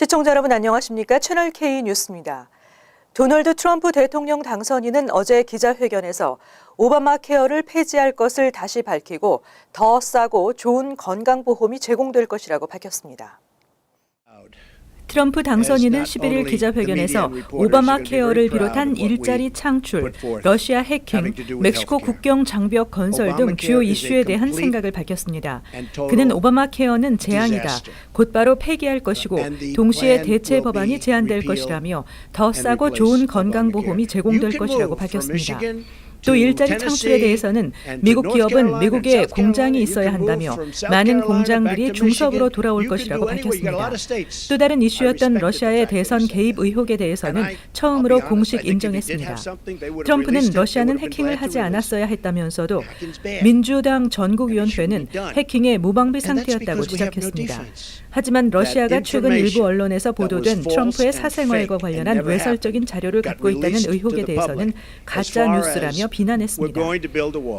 시청자 여러분 안녕하십니까? 채널 K 뉴스입니다. 도널드 트럼프 대통령 당선인은 어제 기자회견에서 오바마 케어를 폐지할 것을 다시 밝히고 더 싸고 좋은 건강보험이 제공될 것이라고 밝혔습니다. 트럼프 당선인은 11일 기자회견에서 오바마 케어를 비롯한 일자리 창출, 러시아 해킹, 멕시코 국경 장벽 건설 등 주요 이슈에 대한 생각을 밝혔습니다. 그는 오바마 케어는 재앙이다, 곧바로 폐기할 것이고 동시에 대체 법안이 제안될 것이라며 더 싸고 좋은 건강보험이 제공될 것이라고 밝혔습니다. 또 일자리 창출에 대해서는 미국 기업은 미국에 공장이 있어야 한다며 많은 공장들이 중섭으로 돌아올 것이라고 밝혔습니다. 또 다른 이슈였던 러시아의 대선 개입 의혹에 대해서는 처음으로 공식 인정했습니다. 트럼프는 러시아는 해킹을 하지 않았어야 했다면서도 민주당 전국위원회는 해킹의 무방비 상태였다고 지적했습니다. 하지만 러시아가 최근 일부 언론에서 보도된 트럼프의 사생활과 관련한 외설적인 자료를 갖고 있다는 의혹에 대해서는 가짜 뉴스라며 비난했습니다.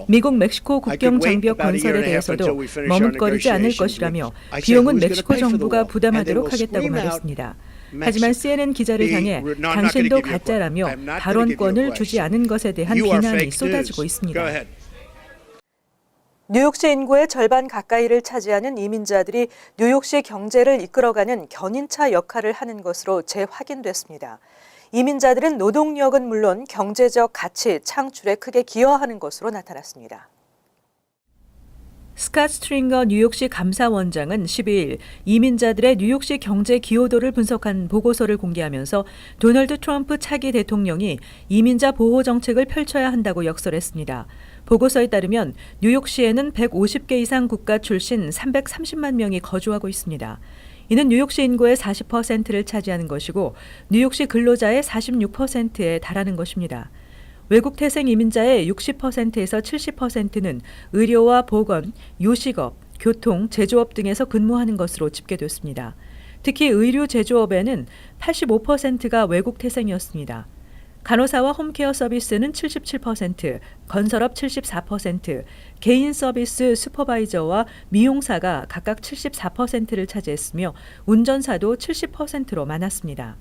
미국 멕시코 국경 장벽 건설에 대해서도 머뭇거리지 않을 것이라며 비용은 멕시코 정부가 부담하도록 하겠다고 말했습니다. 하지만 CNN 기자를 향해 당신도 가짜라며 발언권을 주지 않은 것에 대한 비난이 쏟아지고 있습니다. 뉴욕시 인구의 절반 가까이를 차지하는 이민자들이 뉴욕시 경제를 이끌어가는 견인차 역할을 하는 것으로 재확인됐습니다. 이민자들은 노동력은 물론 경제적 가치 창출에 크게 기여하는 것으로 나타났습니다. 스캇 스트링거 뉴욕시 감사원장은 12일 이민자들의 뉴욕시 경제 기여도를 분석한 보고서를 공개하면서 도널드 트럼프 차기 대통령이 이민자 보호 정책을 펼쳐야 한다고 역설했습니다. 보고서에 따르면 뉴욕시에는 150개 이상 국가 출신 330만 명이 거주하고 있습니다. 이는 뉴욕시 인구의 40%를 차지하는 것이고 뉴욕시 근로자의 46%에 달하는 것입니다. 외국 태생 이민자의 60%에서 70%는 의료와 보건, 요식업, 교통, 제조업 등에서 근무하는 것으로 집계됐습니다. 특히 의류 제조업에는 85%가 외국 태생이었습니다. 간호사와 홈케어 서비스는 77%, 건설업 74%, 개인 서비스 슈퍼바이저와 미용사가 각각 74%를 차지했으며 운전사도 70%로 많았습니다.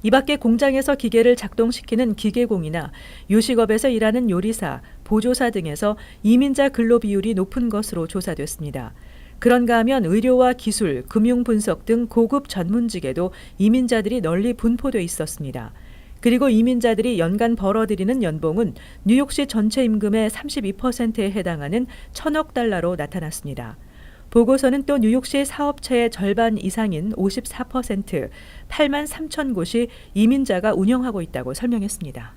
이 밖에 공장에서 기계를 작동시키는 기계공이나 요식업에서 일하는 요리사, 보조사 등에서 이민자 근로 비율이 높은 것으로 조사됐습니다. 그런가 하면 의료와 기술, 금융 분석 등 고급 전문직에도 이민자들이 널리 분포돼 있었습니다. 그리고 이민자들이 연간 벌어들이는 연봉은 뉴욕시 전체 임금의 32%에 해당하는 1,000억 달러로 나타났습니다. 보고서는 또 뉴욕시 사업체의 절반 이상인 54%, 8만 3천 곳이 이민자가 운영하고 있다고 설명했습니다.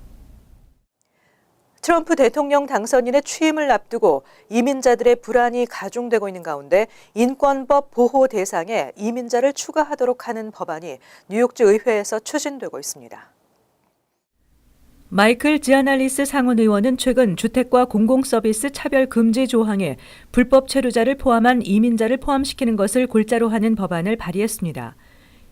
트럼프 대통령 당선인의 취임을 앞두고 이민자들의 불안이 가중되고 있는 가운데 인권법 보호 대상에 이민자를 추가하도록 하는 법안이 뉴욕주 의회에서 추진되고 있습니다. 마이클 지아날리스 상원의원은 최근 주택과 공공서비스 차별 금지 조항에 불법 체류자를 포함한 이민자를 포함시키는 것을 골자로 하는 법안을 발의했습니다.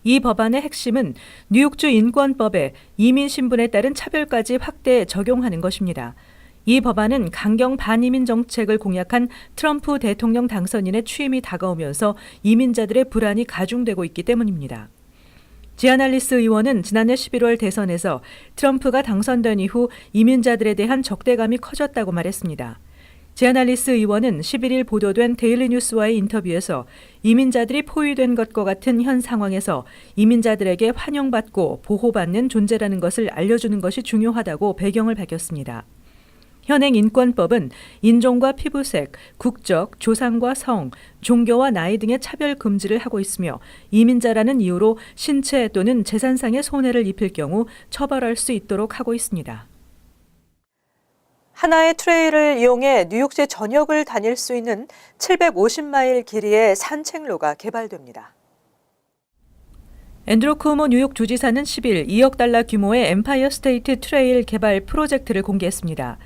이 법안의 핵심은 뉴욕주 인권법에 이민 신분에 따른 차별까지 확대 적용하는 것입니다. 이 법안은 강경 반이민 정책을 공약한 트럼프 대통령 당선인의 취임이 다가오면서 이민자들의 불안이 가중되고 있기 때문입니다. 지아날리스 의원은 지난해 11월 대선에서 트럼프가 당선된 이후 이민자들에 대한 적대감이 커졌다고 말했습니다. 지아날리스 의원은 11일 보도된 데일리 뉴스와의 인터뷰에서 이민자들이 포위된 것과 같은 현 상황에서 이민자들에게 환영받고 보호받는 존재라는 것을 알려주는 것이 중요하다고 배경을 밝혔습니다. 현행 인권법은 인종과 피부색, 국적, 조상과 성, 종교와 나이 등의 차별 금지를 하고 있으며 이민자라는 이유로 신체 또는 재산상의 손해를 입힐 경우 처벌할 수 있도록 하고 있습니다. 하나의 트레일을 이용해 뉴욕시 전역을 다닐 수 있는 750마일 길이의 산책로가 개발됩니다. 앤드루 쿠오모 뉴욕 주지사는 10일 2억 달러 규모의 엠파이어 스테이트 트레일 개발 프로젝트를 공개했습니다.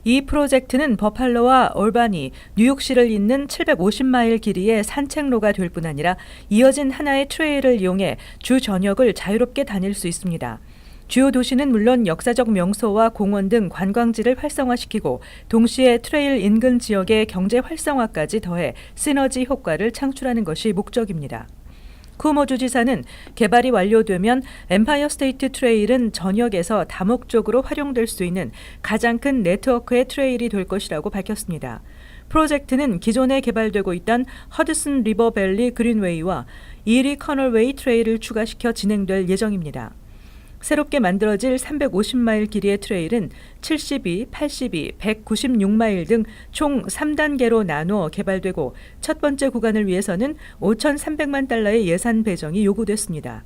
이 프로젝트는 버팔로와 올바니, 뉴욕시를 잇는 750마일 길이의 산책로가 될 뿐 아니라 이어진 하나의 트레일을 이용해 주 전역을 자유롭게 다닐 수 있습니다. 주요 도시는 물론 역사적 명소와 공원 등 관광지를 활성화시키고 동시에 트레일 인근 지역의 경제 활성화까지 더해 시너지 효과를 창출하는 것이 목적입니다. 쿠오모 주지사는 개발이 완료되면 엠파이어 스테이트 트레일은 전역에서 다목적으로 활용될 수 있는 가장 큰 네트워크의 트레일이 될 것이라고 밝혔습니다. 프로젝트는 기존에 개발되고 있던 허드슨 리버밸리 그린웨이와 이리 커널웨이 트레일을 추가시켜 진행될 예정입니다. 새롭게 만들어질 350마일 길이의 트레일은 72, 82, 196마일 등 총 3단계로 나누어 개발되고 첫 번째 구간을 위해서는 5,300만 달러의 예산 배정이 요구됐습니다.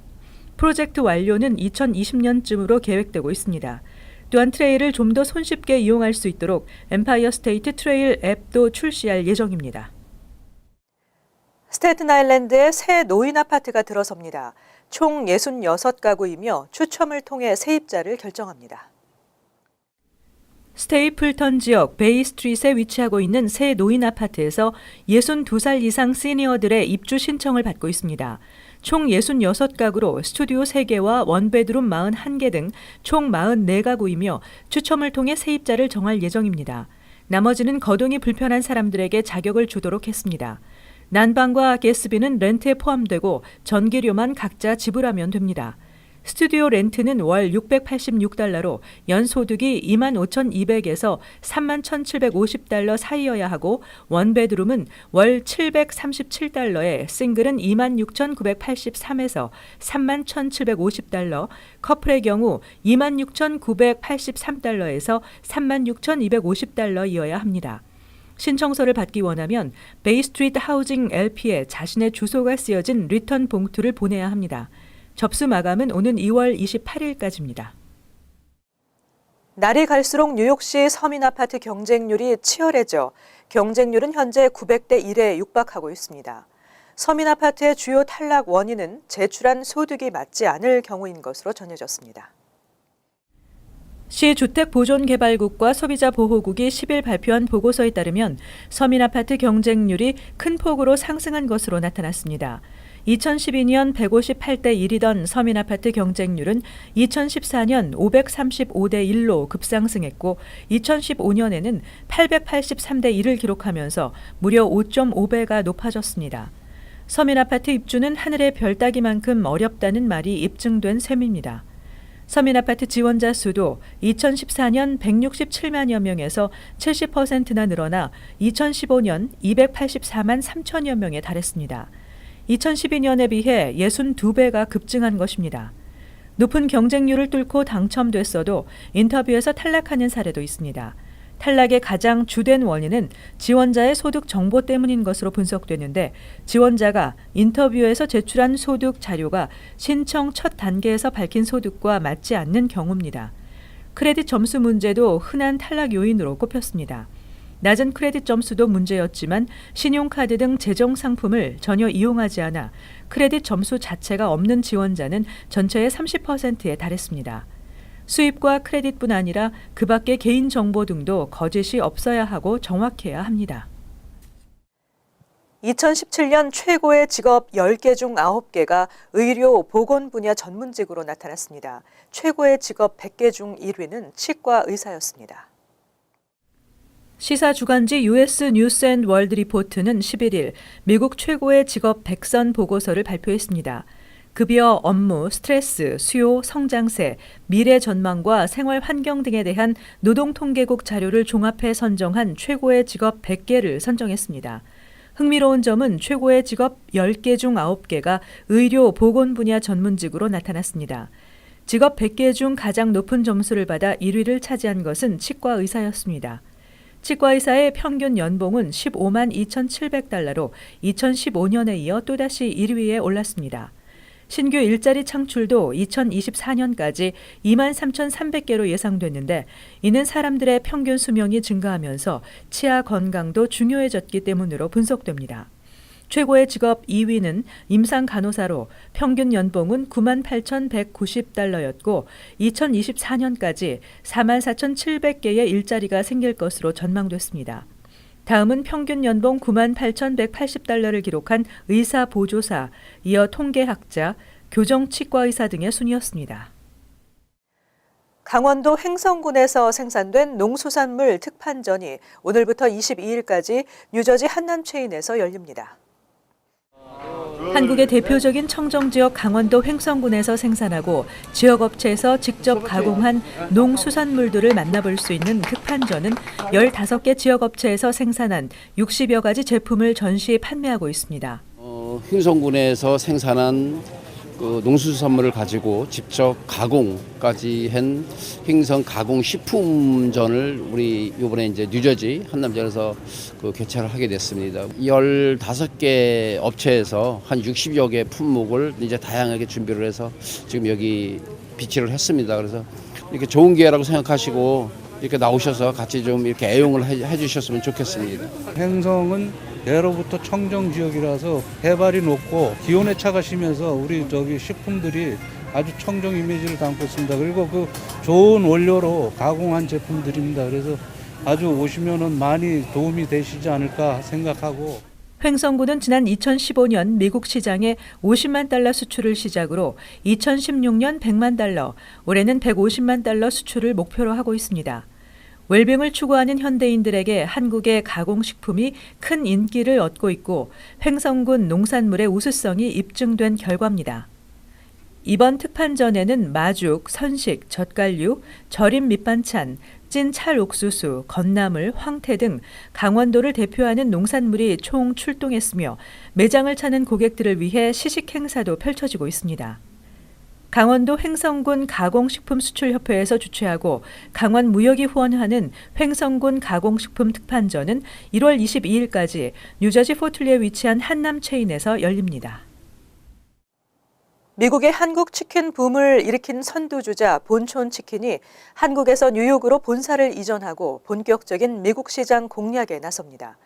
프로젝트 완료는 2020년쯤으로 계획되고 있습니다. 또한 트레일을 좀 더 손쉽게 이용할 수 있도록 엠파이어 스테이트 트레일 앱도 출시할 예정입니다. 스테튼 아일랜드에 새 노인 아파트가 들어섭니다. 총 66가구이며 추첨을 통해 세입자를 결정합니다. 스테이플턴 지역 베이 스트릿에 위치하고 있는 새 노인 아파트에서 62살 이상 시니어들의 입주 신청을 받고 있습니다. 총 66가구로 스튜디오 3개와 원베드룸 41개 등 총 44가구이며 추첨을 통해 세입자를 정할 예정입니다. 나머지는 거동이 불편한 사람들에게 자격을 주도록 했습니다. 난방과 가스비는 렌트에 포함되고 전기료만 각자 지불하면 됩니다. 스튜디오 렌트는 월 686달러로 연소득이 25,200에서 31,750달러 사이여야 하고 원베드룸은 월 737달러에 싱글은 26,983에서 31,750달러, 커플의 경우 26,983달러에서 36,250달러이어야 합니다. 신청서를 받기 원하면 베이스트리트 하우징 LP에 자신의 주소가 쓰여진 리턴 봉투를 보내야 합니다. 접수 마감은 오는 2월 28일까지입니다. 날이 갈수록 뉴욕시 서민 아파트 경쟁률이 치열해져 경쟁률은 현재 900대 1에 육박하고 있습니다. 서민 아파트의 주요 탈락 원인은 제출한 소득이 맞지 않을 경우인 것으로 전해졌습니다. 시 주택보존개발국과 소비자보호국이 10일 발표한 보고서에 따르면 서민 아파트 경쟁률이 큰 폭으로 상승한 것으로 나타났습니다. 2012년 158대 1이던 서민 아파트 경쟁률은 2014년 535대 1로 급상승했고 2015년에는 883대 1을 기록하면서 무려 5.5배가 높아졌습니다. 서민 아파트 입주는 하늘의 별 따기만큼 어렵다는 말이 입증된 셈입니다. 서민 아파트 지원자 수도 2014년 167만여 명에서 70%나 늘어나 2015년 284만 3천여 명에 달했습니다. 2012년에 비해 62배가 급증한 것입니다. 높은 경쟁률을 뚫고 당첨됐어도 인터뷰에서 탈락하는 사례도 있습니다. 탈락의 가장 주된 원인은 지원자의 소득 정보 때문인 것으로 분석되는데 지원자가 인터뷰에서 제출한 소득 자료가 신청 첫 단계에서 밝힌 소득과 맞지 않는 경우입니다. 크레딧 점수 문제도 흔한 탈락 요인으로 꼽혔습니다. 낮은 크레딧 점수도 문제였지만 신용카드 등 재정 상품을 전혀 이용하지 않아 크레딧 점수 자체가 없는 지원자는 전체의 30%에 달했습니다. 수입과 크레딧뿐 아니라 그 밖의 개인정보 등도 거짓이 없어야 하고 정확해야 합니다. 2017년 최고의 직업 10개 중 9개가 의료, 보건 분야 전문직으로 나타났습니다. 최고의 직업 100개 중 1위는 치과 의사였습니다. 시사 주간지 US 뉴스 앤 월드 리포트는 11일 미국 최고의 직업 100선 보고서를 발표했습니다. 급여, 업무, 스트레스, 수요, 성장세, 미래 전망과 생활 환경 등에 대한 노동통계국 자료를 종합해 선정한 최고의 직업 100개를 선정했습니다. 흥미로운 점은 최고의 직업 10개 중 9개가 의료, 보건 분야 전문직으로 나타났습니다. 직업 100개 중 가장 높은 점수를 받아 1위를 차지한 것은 치과 의사였습니다. 치과 의사의 평균 연봉은 15만 2,700달러로 2015년에 이어 또다시 1위에 올랐습니다. 신규 일자리 창출도 2024년까지 2만 3,300개로 예상됐는데 이는 사람들의 평균 수명이 증가하면서 치아 건강도 중요해졌기 때문으로 분석됩니다. 최고의 직업 2위는 임상 간호사로 평균 연봉은 9만 8,190달러였고 2024년까지 4만 4,700개의 일자리가 생길 것으로 전망됐습니다. 다음은 평균 연봉 9만 8,180달러를 기록한 의사 보조사, 이어 통계학자, 교정치과의사 등의 순이었습니다. 강원도 횡성군에서 생산된 농수산물 특판전이 오늘부터 22일까지 뉴저지 한남체인에서 열립니다. 한국의 대표적인 청정지역 강원도 횡성군에서 생산하고 지역업체에서 직접 가공한 농수산물들을 만나볼 수 있는 특판전은 15개 지역업체에서 생산한 60여 가지 제품을 전시 판매하고 있습니다. 횡성군에서 생산한 그 농수산물을 가지고 직접 가공까지 한 횡성 가공 식품전을 우리 이번에 이제 뉴저지 한남전에서 그 개최를 하게 됐습니다. 15개 업체에서 한 60여 개 품목을 이제 다양하게 준비를 해서 지금 여기 비치를 했습니다. 그래서 이렇게 좋은 기회라고 생각하시고 이렇게 나오셔서 같이 좀 이렇게 애용을 해주셨으면 좋겠습니다. 횡성은 예로부터 청정 지역이라서 해발이 높고 기온의 차가 심해서 우리 식품들이 아주 청정 이미지를 담고 있습니다. 그리고 그 좋은 원료로 가공한 제품들입니다. 그래서 아주 오시면은 많이 도움이 되시지 않을까 생각하고. 횡성군은 지난 2015년 미국 시장에 50만 달러 수출을 시작으로 2016년 100만 달러, 올해는 150만 달러 수출을 목표로 하고 있습니다. 웰빙을 추구하는 현대인들에게 한국의 가공식품이 큰 인기를 얻고 있고 횡성군 농산물의 우수성이 입증된 결과입니다. 이번 특판전에는 마죽, 선식, 젓갈류, 절임 밑반찬, 찐 찰옥수수, 건나물, 황태 등 강원도를 대표하는 농산물이 총 출동했으며 매장을 찾는 고객들을 위해 시식 행사도 펼쳐지고 있습니다. 강원도 횡성군 가공식품수출협회에서 주최하고 강원무역이 후원하는 횡성군 가공식품 특판전은 1월 22일까지 뉴저지 포틀리에 위치한 한남 체인에서 열립니다. 미국의 한국 치킨 붐을 일으킨 선두주자 본촌 치킨이 한국에서 뉴욕으로 본사를 이전하고 본격적인 미국 시장 공략에 나섭니다.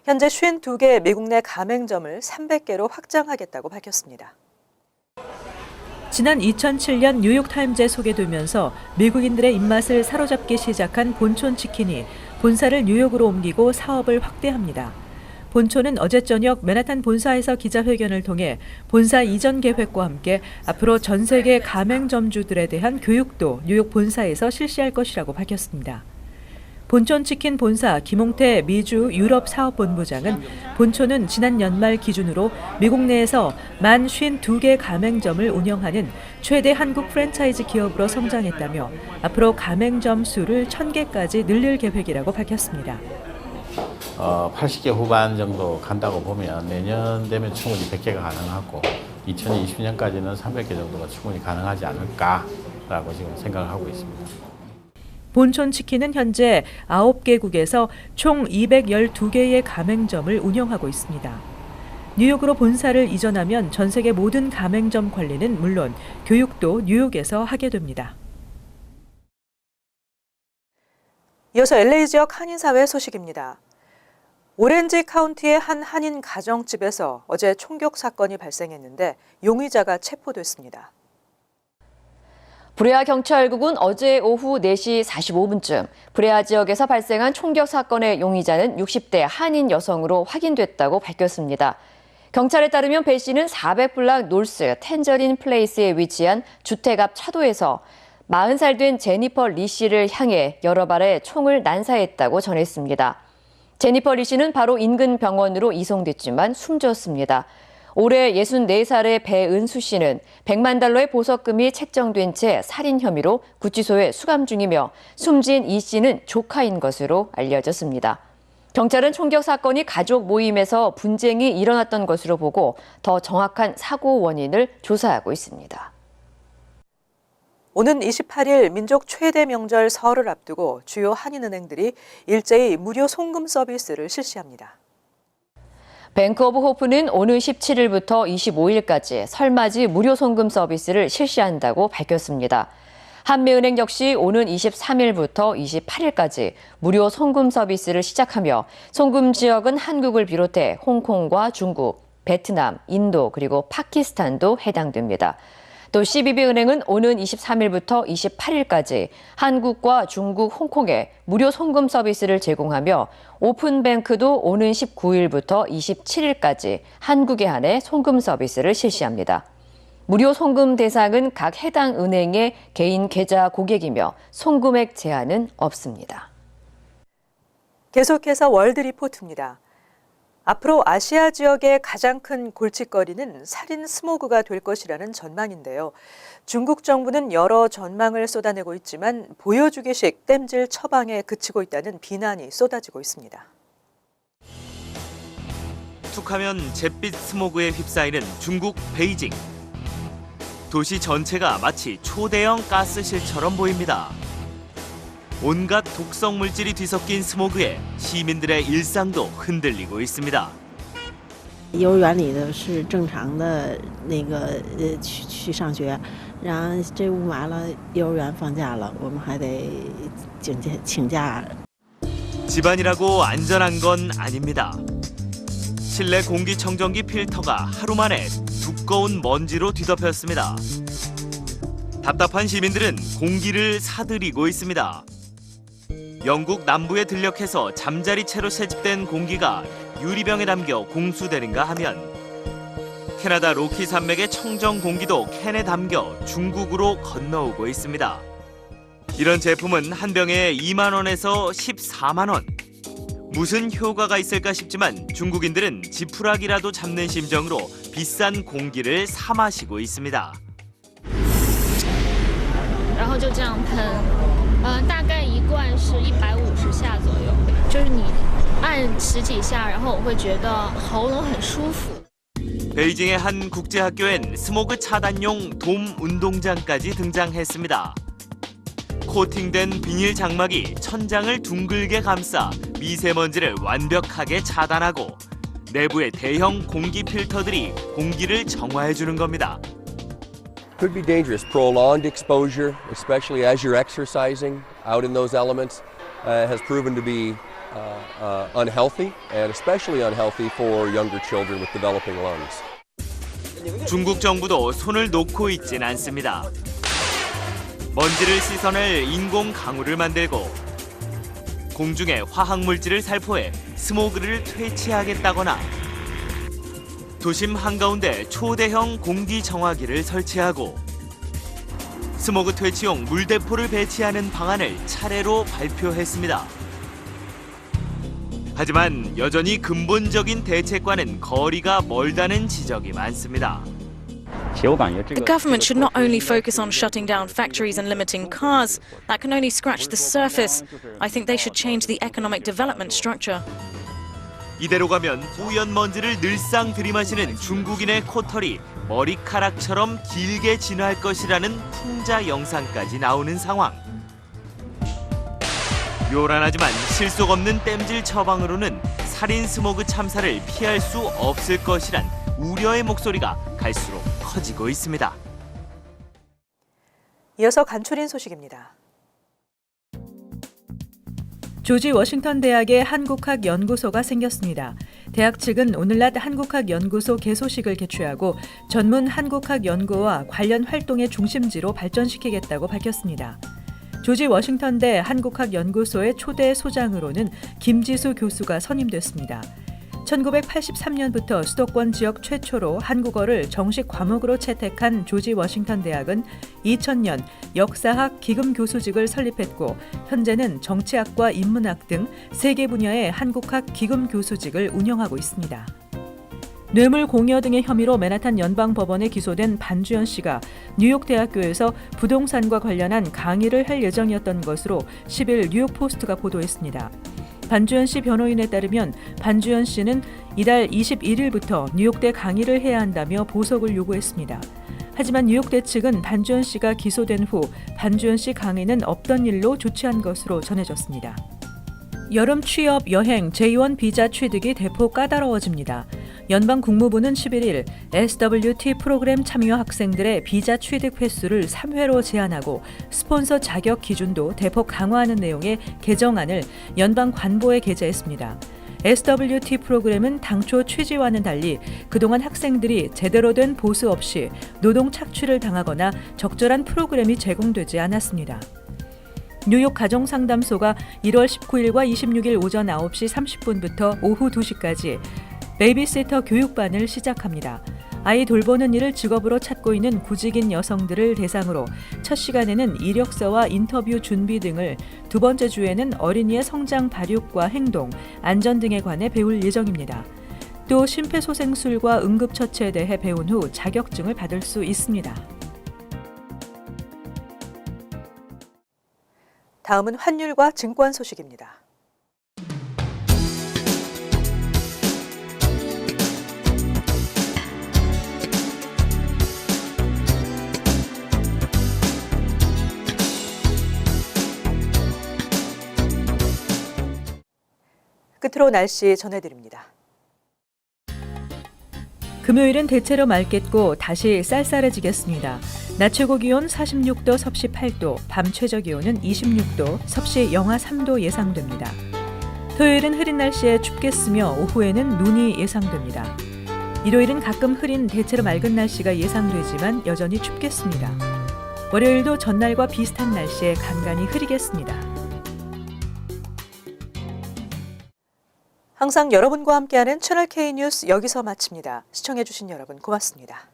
현재 52개 미국 내 가맹점을 300개로 확장하겠다고 밝혔습니다. 지난 2007년 뉴욕타임즈에 소개되면서 미국인들의 입맛을 사로잡기 시작한 본촌 치킨이 본사를 뉴욕으로 옮기고 사업을 확대합니다. 본촌은 어제 저녁 맨하탄 본사에서 기자회견을 통해 본사 이전 계획과 함께 앞으로 전 세계 가맹점주들에 대한 교육도 뉴욕 본사에서 실시할 것이라고 밝혔습니다. 본촌 치킨 본사 김홍태 미주 유럽 사업본부장은 본촌은 지난 연말 기준으로 미국 내에서 만 52개 가맹점을 운영하는 최대 한국 프랜차이즈 기업으로 성장했다며 앞으로 가맹점 수를 1000개까지 늘릴 계획이라고 밝혔습니다. 80개 후반 정도 간다고 보면 내년 되면 충분히 100개가 가능하고 2020년까지는 300개 정도가 충분히 가능하지 않을까라고 지금 생각을 하고 있습니다. 본촌 치킨은 현재 9개국에서 총 212개의 가맹점을 운영하고 있습니다. 뉴욕으로 본사를 이전하면 전 세계 모든 가맹점 관리는 물론 교육도 뉴욕에서 하게 됩니다. 이어서 LA 지역 한인사회 소식입니다. 오렌지 카운티의 한 한인 가정집에서 어제 총격 사건이 발생했는데 용의자가 체포됐습니다. 브레아 경찰국은 어제 오후 4시 45분쯤 브레아 지역에서 발생한 총격 사건의 용의자는 60대 한인 여성으로 확인됐다고 밝혔습니다. 경찰에 따르면 배 씨는 400블락 노스 텐저린 플레이스에 위치한 주택 앞 차도에서 40살 된 제니퍼 리 씨를 향해 여러 발의 총을 난사했다고 전했습니다. 제니퍼 리 씨는 바로 인근 병원으로 이송됐지만 숨졌습니다. 올해 64살의 배은수 씨는 100만 달러의 보석금이 책정된 채 살인 혐의로 구치소에 수감 중이며 숨진 이 씨는 조카인 것으로 알려졌습니다. 경찰은 총격 사건이 가족 모임에서 분쟁이 일어났던 것으로 보고 더 정확한 사고 원인을 조사하고 있습니다. 오는 28일 민족 최대 명절 설을 앞두고 주요 한인은행들이 일제히 무료 송금 서비스를 실시합니다. 뱅크 오브 호프는 오는 17일부터 25일까지 설맞이 무료 송금 서비스를 실시한다고 밝혔습니다. 한미은행 역시 오는 23일부터 28일까지 무료 송금 서비스를 시작하며 송금 지역은 한국을 비롯해 홍콩과 중국, 베트남, 인도 그리고 파키스탄도 해당됩니다. 또 CBB은행은 오는 23일부터 28일까지 한국과 중국, 홍콩에 무료 송금 서비스를 제공하며 오픈뱅크도 오는 19일부터 27일까지 한국에 한해 송금 서비스를 실시합니다. 무료 송금 대상은 각 해당 은행의 개인 계좌 고객이며 송금액 제한은 없습니다. 계속해서 월드 리포트입니다. 앞으로 아시아 지역의 가장 큰 골칫거리는 살인 스모그가 될 것이라는 전망인데요. 중국 정부는 여러 전망을 쏟아내고 있지만 보여주기식 땜질 처방에 그치고 있다는 비난이 쏟아지고 있습니다. 툭하면 잿빛 스모그에 휩싸이는 중국 베이징. 도시 전체가 마치 초대형 가스실처럼 보입니다. 온갖 독성 물질이 뒤섞인 스모그에 시민들의 일상도 흔들리고 있습니다. 幼儿园里的是正常的那个去上学，然后这雾霾了，幼儿园放假了，我们还得请假。 집안이라고 안전한 건 아닙니다. 실내 공기청정기 필터가 하루 만에 두꺼운 먼지로 뒤덮였습니다. 답답한 시민들은 공기를 사들이고 있습니다. 영국 남부에 들녘에서 잠자리 채로 채집된 공기가 유리병에 담겨 공수되는가 하면 캐나다 로키 산맥의 청정 공기도 캔에 담겨 중국으로 건너오고 있습니다. 이런 제품은 한 병에 2만 원에서 14만 원. 무슨 효과가 있을까 싶지만 중국인들은 지푸라기라도 잡는 심정으로 비싼 공기를 사 마시고 있습니다. 然后就这样喷，大概一罐是150下左右，就是你按10几下，然后我会觉得喉咙很舒服。 베이징의 한 국제학교엔 스모그 차단용 돔 운동장까지 등장했습니다. 코팅된 비닐 장막이 천장을 둥글게 감싸 미세먼지를 완벽하게 차단하고 내부의 대형 공기 필터들이 공기를 정화해주는 겁니다. Could be dangerous. Prolonged exposure, especially as you're exercising out in those elements, has proven to be unhealthy, and especially unhealthy for younger children with developing lungs. 중국 정부도 손을 놓고 있진 않습니다. 먼지를 씻어낼 인공 강우를 만들고 공중에 화학물질을 살포해 스모그를 퇴치하겠다거나 도심 한가운데 초대형 공기 정화기를 설치하고 스모그 퇴치용 물대포를 배치하는 방안을 차례로 발표했습니다. 하지만 여전히 근본적인 대책과는 거리가 멀다는 지적이 많습니다. The government should not only focus on shutting down factories and limiting cars. That can only scratch the surface. I think they should change the economic development structure. 이대로 가면 뿌연 먼지를 늘상 들이마시는 중국인의 코털이 머리카락처럼 길게 진화할 것이라는 풍자 영상까지 나오는 상황. 요란하지만 실속 없는 땜질 처방으로는 살인 스모그 참사를 피할 수 없을 것이란 우려의 목소리가 갈수록 커지고 있습니다. 이어서 간추린 소식입니다. 조지 워싱턴 대학의 한국학 연구소가 생겼습니다. 대학 측은 오늘 낮 한국학 연구소 개소식을 개최하고 전문 한국학 연구와 관련 활동의 중심지로 발전시키겠다고 밝혔습니다. 조지 워싱턴대 한국학 연구소의 초대 소장으로는 김지수 교수가 선임됐습니다. 1983년부터 수도권 지역 최초로 한국어를 정식 과목으로 채택한 조지 워싱턴 대학은 2000년 역사학 기금 교수직을 설립했고 현재는 정치학과 인문학 등 3개 분야의 한국학 기금 교수직을 운영하고 있습니다. 뇌물 공여 등의 혐의로 맨하탄 연방법원에 기소된 반주현 씨가 뉴욕 대학교에서 부동산과 관련한 강의를 할 예정이었던 것으로 10일 뉴욕포스트가 보도했습니다. 반주현 씨 변호인에 따르면 반주현 씨는 이달 21일부터 뉴욕대 강의를 해야 한다며 보석을 요구했습니다. 하지만 뉴욕대 측은 반주현 씨가 기소된 후 반주현 씨 강의는 없던 일로 조치한 것으로 전해졌습니다. 여름 취업, 여행, J1 비자 취득이 대폭 까다로워집니다. 연방 국무부는 11일 SWT 프로그램 참여 학생들의 비자 취득 횟수를 3회로 제한하고 스폰서 자격 기준도 대폭 강화하는 내용의 개정안을 연방 관보에 게재했습니다. SWT 프로그램은 당초 취지와는 달리 그동안 학생들이 제대로 된 보수 없이 노동 착취를 당하거나 적절한 프로그램이 제공되지 않았습니다. 뉴욕 가정상담소가 1월 19일과 26일 오전 9시 30분부터 오후 2시까지 베이비시터 교육반을 시작합니다. 아이 돌보는 일을 직업으로 찾고 있는 구직인 여성들을 대상으로 첫 시간에는 이력서와 인터뷰 준비 등을, 두 번째 주에는 어린이의 성장 발육과 행동, 안전 등에 관해 배울 예정입니다. 또 심폐소생술과 응급처치에 대해 배운 후 자격증을 받을 수 있습니다. 다음은 환율과 증권 소식입니다. 끝으로 날씨 전해드립니다. 금요일은 대체로 맑겠고 다시 쌀쌀해지겠습니다. 낮 최고 기온 46도 섭씨 8도, 밤 최저 기온은 26도 섭씨 영하 3도 예상됩니다. 토요일은 흐린 날씨에 춥겠으며 오후에는 눈이 예상됩니다. 일요일은 가끔 흐린 대체로 맑은 날씨가 예상되지만 여전히 춥겠습니다. 월요일도 전날과 비슷한 날씨에 간간히 흐리겠습니다. 항상 여러분과 함께하는 채널 K 뉴스 여기서 마칩니다. 시청해주신 여러분 고맙습니다.